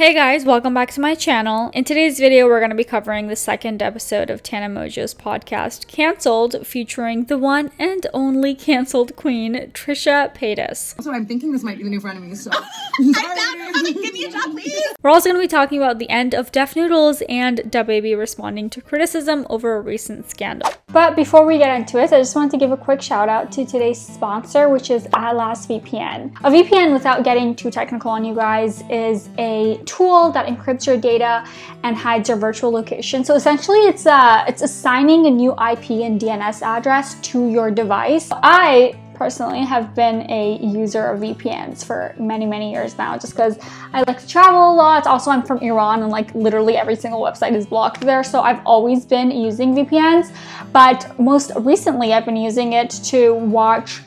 Hey guys, welcome back to my channel. In today's video, we're going to be covering the second episode of Tana Mongeau's podcast, Cancelled, featuring the one and only cancelled queen, Trisha Paytas. Also, I'm thinking this might be the new frenemies, so... Give me a job, please! We're also going to be talking about the end of Def Noodles and DaBaby responding to criticism over a recent scandal. But before we get into it, I just want to give a quick shout out to today's sponsor, which is Atlas VPN. A VPN, without getting too technical on you guys, is a tool that encrypts your data and hides your virtual location. So essentially it's assigning a new IP and DNS address to your device. I personally have been a user of VPNs for many years now, just because I like to travel a lot. Also, I'm from Iran and like literally every single website is blocked there, so I've always been using VPNs, but most recently I've been using it to watch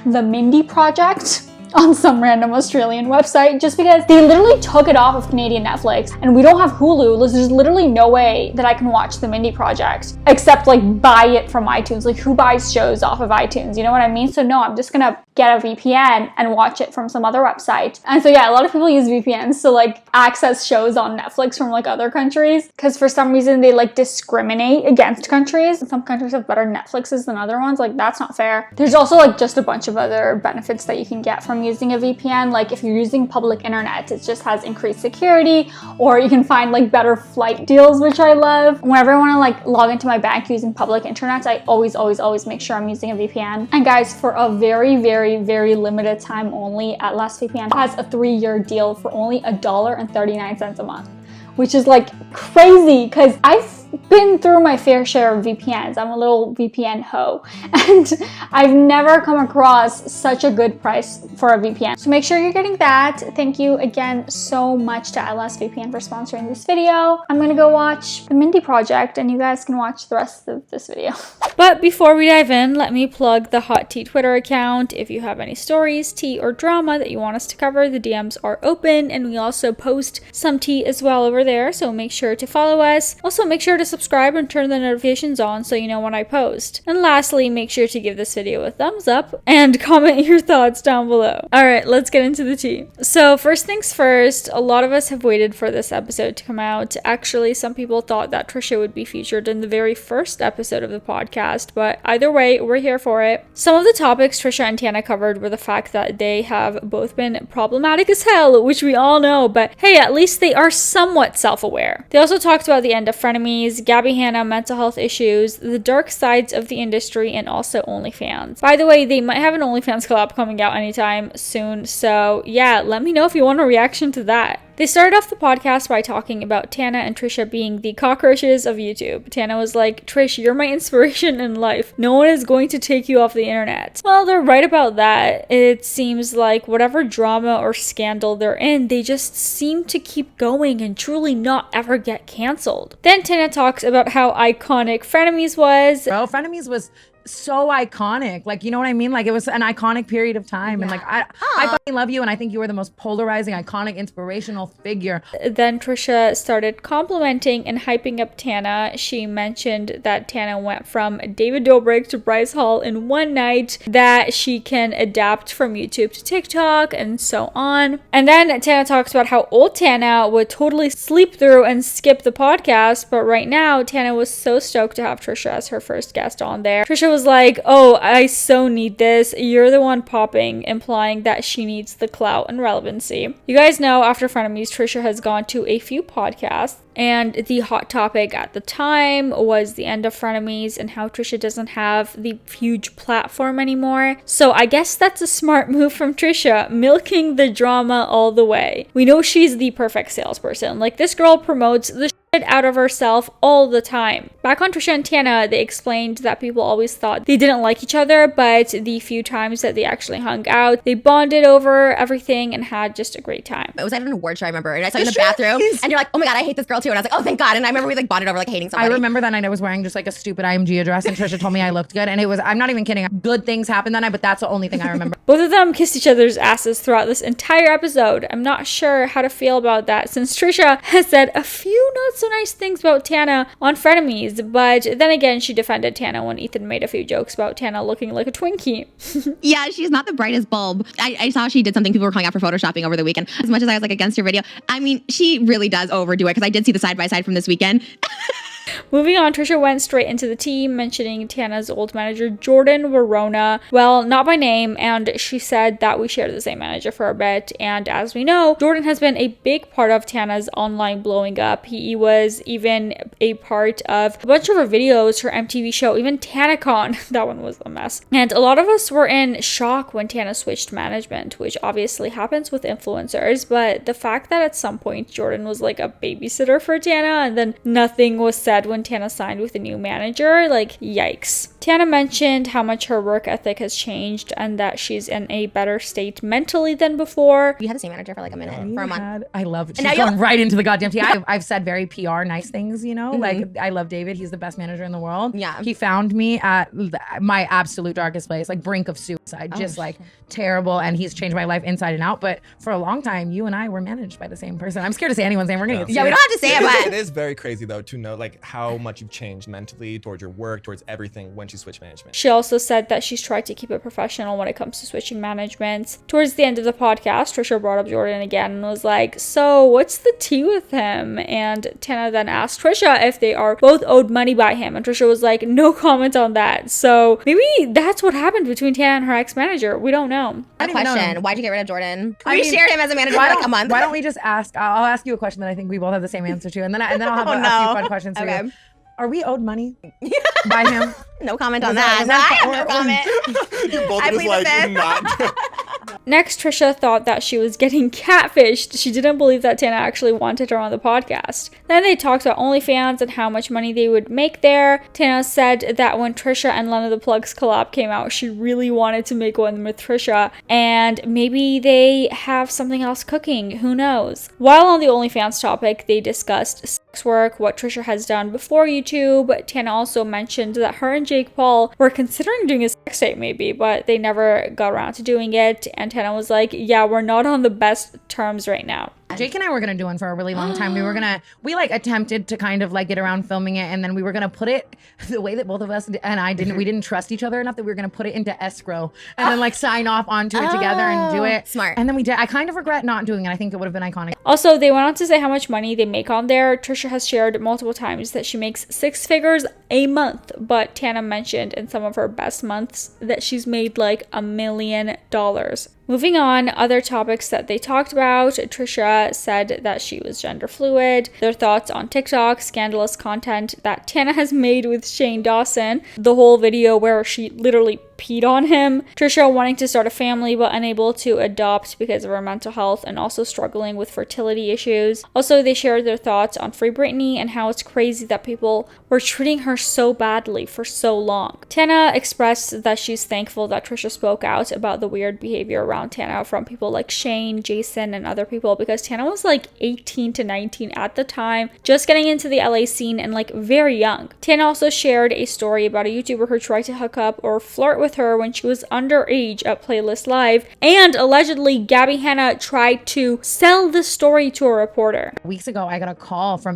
the Mindy Project on some random Australian website, just because they literally took it off of Canadian Netflix and we don't have Hulu. There's literally no way that I can watch the Mindy Project except like buy it from iTunes. Like, who buys shows off of iTunes? You know what I mean? So no, I'm just gonna get a VPN and watch it from some other website. And so yeah, a lot of people use VPNs to like access shows on Netflix from like other countries, because for some reason they like discriminate against countries. Some countries have better Netflixes than other ones. Like, that's not fair. There's also like just a bunch of other benefits that you can get from using a VPN. Like, if you're using public internet, it just has increased security, or you can find like better flight deals, which I love. Whenever I want to like log into my bank using public internet, I always make sure I'm using a VPN. And guys, for a very limited time only, Atlas VPN has a 3-year deal for only $1.39 a month, which is like crazy, because I've been through my fair share of VPNs. I'm a little VPN hoe, and I've never come across such a good price for a VPN. So make sure you're getting that. Thank you again so much to Atlas VPN for sponsoring this video. I'm gonna go watch the Mindy Project, and you guys can watch the rest of this video. But before we dive in, let me plug the Hot Tea Twitter account. If you have any stories, tea, or drama that you want us to cover, the DMs are open, and we also post some tea as well over there, so make sure to follow us. Also, make sure to subscribe and turn the notifications on so you know when I post. And lastly, make sure to give this video a thumbs up and comment your thoughts down below. Alright, let's get into the tea. So first things first, a lot of us have waited for this episode to come out. Actually, some people thought that Trisha would be featured in the very first episode of the podcast, but either way, we're here for it. Some of the topics Trisha and Tana covered were the fact that they have both been problematic as hell, which we all know, but hey, at least they are somewhat self-aware. They also talked about the end of frenemies, Gabby Hanna, mental health issues, the dark sides of the industry, and also OnlyFans. By the way, they might have an OnlyFans collab coming out anytime soon, so yeah, let me know if you want a reaction to that. They started off the podcast by talking about Tana and Trisha being the cockroaches of YouTube. Tana was like, "Trish, you're my inspiration in life. No one is going to take you off the internet." Well, they're right about that. It seems like whatever drama or scandal they're in, they just seem to keep going and truly not ever get cancelled. Then Tana talks about how iconic Frenemies was. Bro, frenemies was so iconic. Like, you know what I mean? Like, it was an iconic period of time. Yeah. And like, I fucking love you, and I think you were the most polarizing, iconic, inspirational figure. Then Trisha started complimenting and hyping up Tana. She mentioned that Tana went from David Dobrik to Bryce Hall in one night, that she can adapt from YouTube to TikTok, and so on. And then Tana talks about how old Tana would totally sleep through and skip the podcast, but right now Tana was so stoked to have Trisha as her first guest on there. Trisha was like, "Oh, I so need this. You're the one popping," implying that she needs the clout and relevancy. You guys know, after Frenemies, Trisha has gone to a few podcasts, and the hot topic at the time was the end of Frenemies and how Trisha doesn't have the huge platform anymore. So I guess that's a smart move from Trisha, milking the drama all the way. We know she's the perfect salesperson. Like, this girl promotes the shit out of herself all the time. Back on Trisha and Tana, they explained that people always thought they didn't like each other, but the few times that they actually hung out, they bonded over everything and had just a great time. It was at an award show, I remember, and I saw you in the bathroom, and you're like, "Oh my god, I hate this girl too," and I was like, "Oh, thank god." And I remember we like bonded over like hating somebody. I remember that night I was wearing just like a stupid IMG address, and Trisha told me I looked good, and it was, I'm not even kidding, good things happened that night, but that's the only thing I remember. Both of them kissed each other's asses throughout this entire episode. I'm not sure how to feel about that, since Trisha has said a few not so nice things about Tana on Frenemies, but then again, she defended Tana when Ethan made a few jokes about Tana looking like a Twinkie. Yeah, she's not the brightest bulb. I saw she did something people were calling out for photoshopping over the weekend. As much as I was like against her video, I mean, she really does overdo it because I did see the side-by-side from this weekend. Moving on, Trisha went straight into the tea, mentioning Tana's old manager, Jordan Verona. Well, not by name, and she said that we shared the same manager for a bit. And as we know, Jordan has been a big part of Tana's online blowing up. He was even a part of a bunch of her videos, her MTV show, even TanaCon. That one was a mess. And a lot of us were in shock when Tana switched management, which obviously happens with influencers. But the fact that at some point Jordan was like a babysitter for Tana and then nothing was said when Tana signed with a new manager, like, yikes. Tana mentioned how much her work ethic has changed and that she's in a better state mentally than before. We had the same manager for like a minute, for a month. I love it. She's going right into the goddamn tea. I've said very PR nice things, you know, like I love David. He's the best manager in the world. Yeah. He found me at my absolute darkest place, like brink of suicide, just like terrible. And he's changed my life inside and out. But for a long time, you and I were managed by the same person. I'm scared to say anyone's name. We're going to get Yeah, we don't have to say it, but it is very crazy though to know like how much you've changed mentally towards your work, towards everything when you switch management. She also said that she's tried to keep it professional when it comes to switching managements. Towards the end of the podcast, Trisha brought up Jordan again and was like, so what's the tea with him? And Tana then asked Trisha if they are both owed money by him. And Trisha was like, no comment on that. So maybe that's what happened between Tana and her ex-manager. We don't know. a question. Why'd you get rid of Jordan? I We mean, shared him as a manager for like a month. Why don't we just ask? I'll ask you a question that I think we both have the same answer to, and then I'll have a few fun questions for you. Are we owed money by him? No comment on that. I have no comment. You both I was plead like the fifth. not. Next, Trisha thought that she was getting catfished. She didn't believe that Tana actually wanted her on the podcast. Then they talked about OnlyFans and how much money they would make there. Tana said that when Trisha and Lena the Plug's collab came out, she really wanted to make one with Trisha, and maybe they have something else cooking. Who knows? While on the OnlyFans topic, they discussed sex work, what Trisha has done before YouTube. Tana also mentioned that her and Jake Paul were considering doing a sex tape maybe, but they never got around to doing it. And Tana was like, yeah, we're not on the best terms right now. Jake and I were gonna do one for a really long time. We like attempted to kind of like get around filming it, and then we were gonna put it the way that both of us and I didn't. We didn't trust each other enough that we were gonna put it into escrow and then like sign off onto it together and do it. Smart. And then we did. I kind of regret not doing it. I think it would have been iconic. Also, they went on to say how much money they make on there. Trisha has shared multiple times that she makes 6 figures a month, but Tana mentioned in some of her best months that she's made like $1 million. Moving on, other topics that they talked about, Trisha said that she was gender fluid, their thoughts on TikTok, scandalous content that Tana has made with Shane Dawson, the whole video where she literally peed on him, Trisha wanting to start a family but unable to adopt because of her mental health and also struggling with fertility issues. Also, they shared their thoughts on Free Britney and how it's crazy that people were treating her so badly for so long. Tana expressed that she's thankful that Trisha spoke out about the weird behavior around Tana from people like Shane, Jason, and other people, because Tana was like 18 to 19 at the time, just getting into the LA scene and like very young. Tana also shared a story about a YouTuber who tried to hook up or flirt with her when she was underage at Playlist Live, and allegedly Gabby Hanna tried to sell the story to a reporter. Weeks ago, I got a call from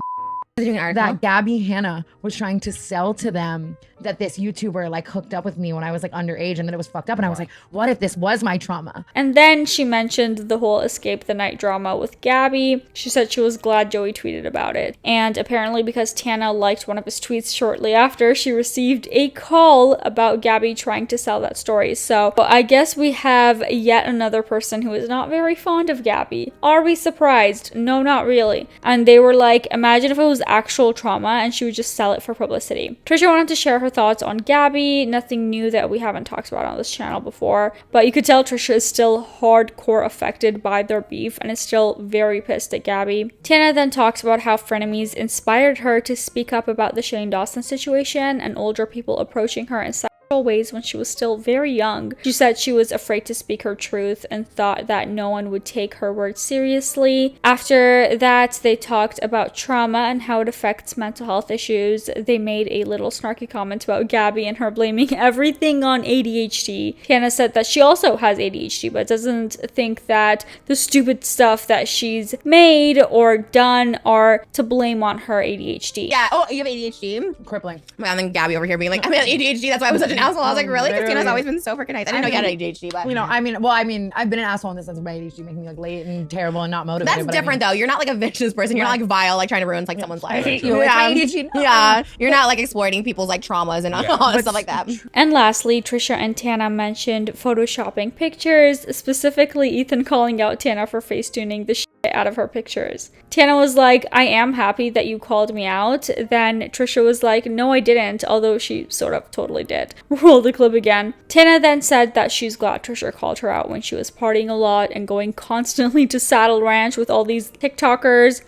That that Gabby Hanna was trying to sell to them that this YouTuber like hooked up with me when I was like underage, and then it was fucked up, and I was like, what if this was my trauma? And then she mentioned the whole Escape the Night drama with Gabby. She said she was glad Joey tweeted about it. And apparently because Tana liked one of his tweets shortly after, she received a call about Gabby trying to sell that story. So I guess we have yet another person who is not very fond of Gabby. Are we surprised? No, not really. And they were like, imagine if it was actual trauma and she would just sell it for publicity. Trisha wanted to share her thoughts on Gabby, nothing new that we haven't talked about on this channel before, but you could tell Trisha is still hardcore affected by their beef and is still very pissed at Gabby. Tana then talks about how frenemies inspired her to speak up about the Shane Dawson situation and older people approaching her and ways when she was still very young. She said she was afraid to speak her truth and thought that no one would take her words seriously. After that, they talked about trauma and how it affects mental health issues. They made a little snarky comment about Gabby and her blaming everything on ADHD. Tana said that she also has ADHD, but doesn't think that the stupid stuff that she's made or done are to blame on her ADHD. Yeah. Oh, you have ADHD? Crippling. And then Gabby over here being like, I have ADHD. That's why I was such an asshole. I was like, really? Because Tina's always been so freaking nice. I didn't know you had ADHD, but You know, I mean, I've been an asshole in the sense of my ADHD making me like late and terrible and not motivated. that's different though. You're not like a vicious person. You're not like vile, like trying to ruin like someone's life. You. It's my ADHD. No. Yeah. You're not like exploiting people's like traumas and all that stuff like that. And lastly, Trisha and Tana mentioned photoshopping pictures, specifically Ethan calling out Tana for facetuning the shit out of her pictures. Tana was like, I am happy that you called me out. Then Trisha was like, no, I didn't, although she sort of totally did. Roll the clip again. Tana then said that she's glad Trisha called her out when she was partying a lot and going constantly to Saddle Ranch with all these TikTokers.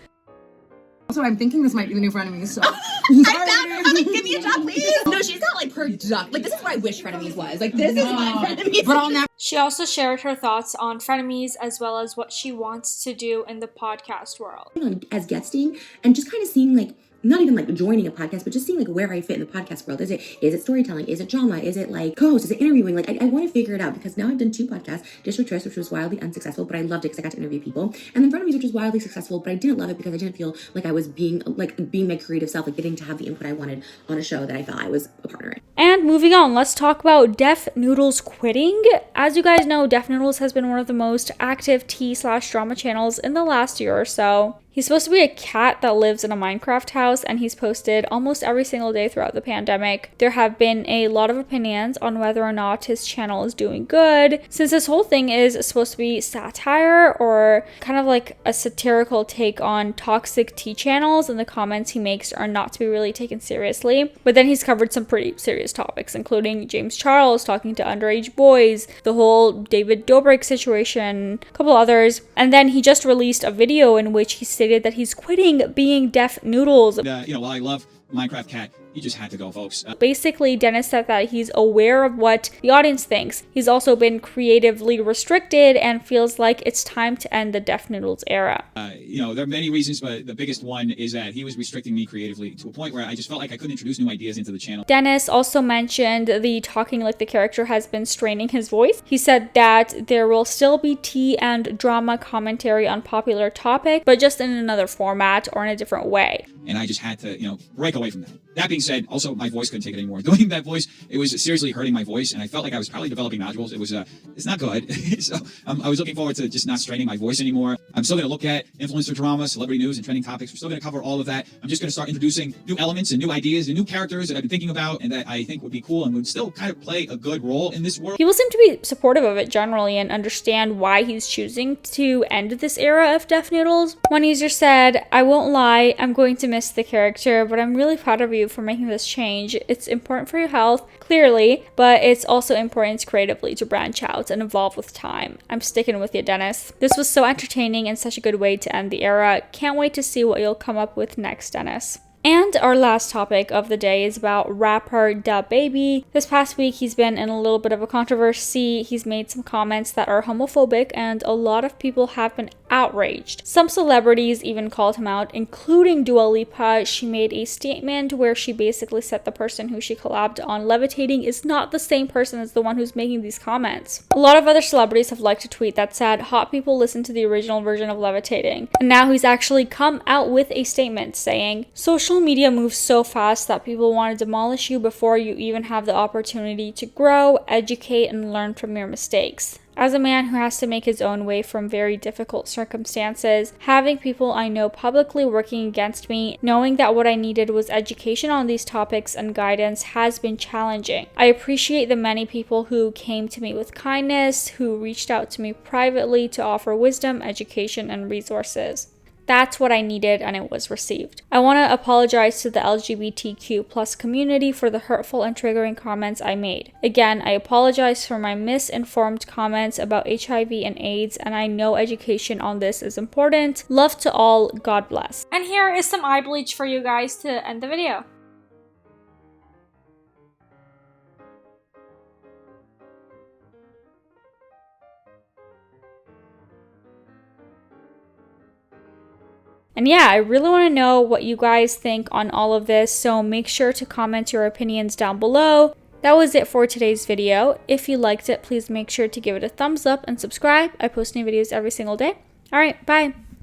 Also, I'm thinking this might be the new frenemies, so. I found her. Give me a job, please. No, she's not like productive. Like, this is what I wish frenemies was. Like, this is what frenemies But I'll never. She also shared her thoughts on frenemies as well as what she wants to do in the podcast world. As guesting and just kind of seeing like, not even like joining a podcast, but just seeing like where I fit in the podcast world. Is it storytelling? Is it drama? Is it like co-host? Is it interviewing? Like I want to figure it out because now I've done 2 podcasts, Dish with Trish, which was wildly unsuccessful, but I loved it because I got to interview people. And then Frenemies, which was wildly successful, but I didn't love it because I didn't feel like I was being my creative self, like getting to have the input I wanted on a show that I felt I was a partner in. And moving on, let's talk about Def Noodles quitting. As you guys know, Def Noodles has been one of the most active tea/drama channels in the last year or so. He's supposed to be a cat that lives in a Minecraft house, and he's posted almost every single day throughout the pandemic. There have been a lot of opinions on whether or not his channel is doing good, since this whole thing is supposed to be satire or kind of like a satirical take on toxic tea channels, and the comments he makes are not to be really taken seriously. But then he's covered some pretty serious topics, including James Charles talking to underage boys, the whole David Dobrik situation, a couple others, and then he just released a video in which he stated that he's quitting being Def Noodles. While I love Minecraft Cat, you just had to go, folks. Basically, Dennis said that he's aware of what the audience thinks. He's also been creatively restricted and feels like it's time to end the Def Noodles era. There are many reasons, but the biggest one is that he was restricting me creatively to a point where I just felt like I couldn't introduce new ideas into the channel. Dennis also mentioned the talking like the character has been straining his voice. He said that there will still be tea and drama commentary on popular topics, but just in another format or in a different way. And I just had to, break away from that. That being said, also my voice couldn't take it anymore. Doing that voice, it was seriously hurting my voice, and I felt like I was probably developing nodules. It was, it's not good. So I was looking forward to just not straining my voice anymore. I'm still going to look at influencer drama, celebrity news, and trending topics. We're still going to cover all of that. I'm just going to start introducing new elements and new ideas and new characters that I've been thinking about and that I think would be cool and would still kind of play a good role in this world. People seem to be supportive of it generally and understand why he's choosing to end this era of Def Noodles. One user said, I won't lie, I'm going to miss the character, but I'm really proud of you for making this change. It's important for your health, clearly, but it's also important creatively to branch out and evolve with time. I'm sticking with you, Dennis. This was so entertaining and such a good way to end the era. Can't wait to see what you'll come up with next, Dennis. And our last topic of the day is about rapper DaBaby. This past week, he's been in a little bit of a controversy. He's made some comments that are homophobic, and a lot of people have been outraged. Some celebrities even called him out, including Dua Lipa. She made a statement where she basically said the person who she collabed on Levitating is not the same person as the one who's making these comments. A lot of other celebrities have liked a tweet that said, hot people listen to the original version of Levitating. And now he's actually come out with a statement saying, social media moves so fast that people want to demolish you before you even have the opportunity to grow, educate, and learn from your mistakes. As a man who has to make his own way from very difficult circumstances, having people I know publicly working against me, knowing that what I needed was education on these topics and guidance has been challenging. I appreciate the many people who came to me with kindness, who reached out to me privately to offer wisdom, education, and resources. That's what I needed, and it was received. I want to apologize to the LGBTQ+ community for the hurtful and triggering comments I made. Again, I apologize for my misinformed comments about HIV and AIDS, and I know education on this is important. Love to all, God bless. And here is some eye bleach for you guys to end the video. And yeah, I really want to know what you guys think on all of this, so make sure to comment your opinions down below. That was it for today's video. If you liked it, please make sure to give it a thumbs up and subscribe. I post new videos every single day. All right, bye.